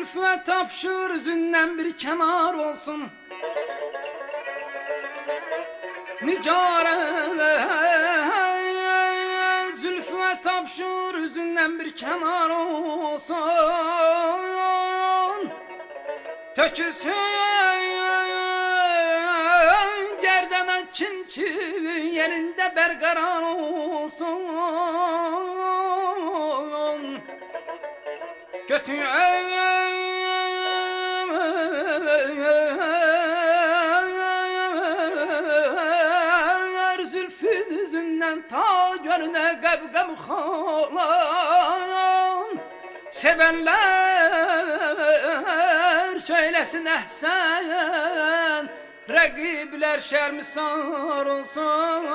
Zülfüne tapşır üzünden bir kenar olsun. Nigare zülfüne tapşır üzünden bir kenar olsun. Tökülsün gerdana çin çin yerinde berqarar olsun. Götür zülfün yüzünden ta görüne gab halan. Sevenler söylesin ehsen, rakibler şermisar olsun.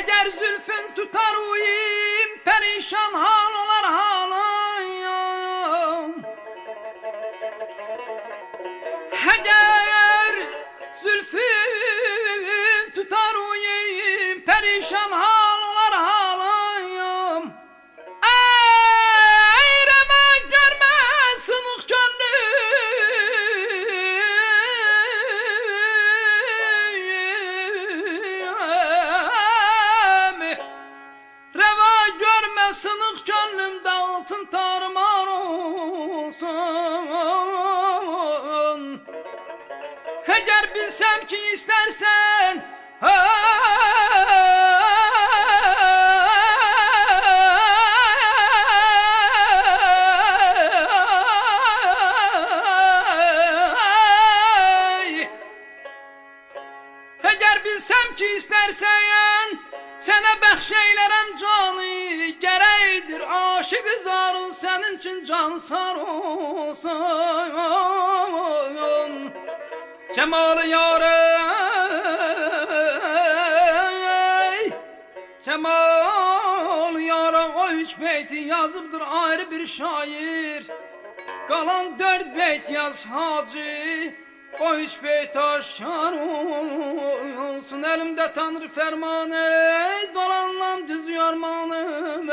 Eğer zülfün tutar uyum, perişan hal olar halim. Eğer zülfün tutar uyum, perişan hal olar halim. Ey reva görme sınık sınık gönlüm dağılsın tarmar olsun. Eğer bilsem ki istersen eğer bilsem ki istersen sana bəxşeylərəm canı, gərəkdir aşıqı zarın sənin üçün canı sar olsun. Cəmalı yarı, Cəmalı yarı o üç beyti yazıbdır ayrı bir şair. Qalan 4 beyt yaz hacı, o üç beyt aşkar olsun. Elimde Tanrı fermanı, dolanlam düz yarmanım.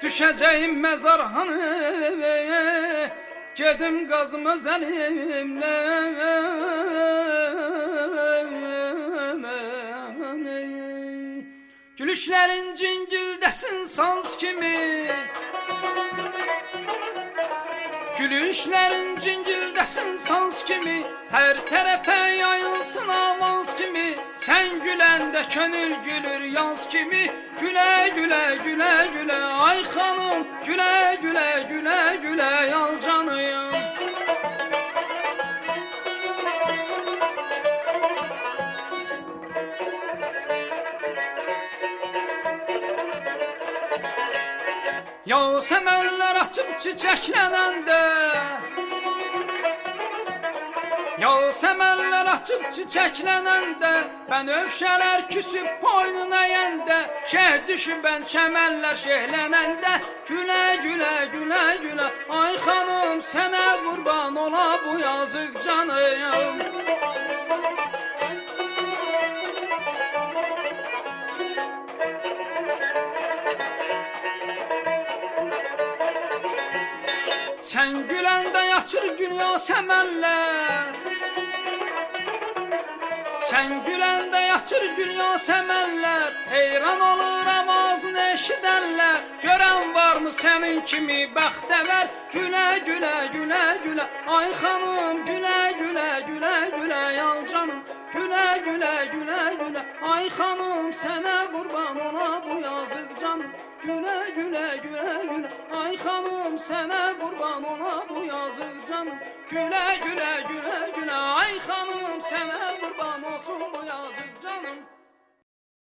Düşeceğim mezarhanı, gedim gazım özelimle. Gülüşlerin cingildesin sans kimi, gülüşlerin cingildesin sans kimi, her tarafa yayılsın avaz kimi. Sen gülende könül gülür yaz kimi. Güle güle güle güle ay hanım, güle güle güle güle yaz canım. Yasemenler açıp çiçeklenende, Yasemenler açıp çiçeklenende, ben övşeler küsüp boynuna yende, şeh düşüp ben çemenler şehlenende. Güle güle güle güle ay hanım, sana kurban ola bu yazık canım. Sen gülende yaşır gül Yasemenler, sen gülende yaşır gül Yasemenler. Heyran olur avazını eşidenler, gören var mı senin kimi bəxtəvər. Güle güle güle güle ay hanım, güle güle güle güle yal canım. Güle güle güle güle ay hanım, sana kurban ola bu yazık canım. Güle güle güle güle. Ay hanım sana kurban ola bu yazık canım. Güle güle güle güle. Ay hanım sana kurban olsun bu yazık canım.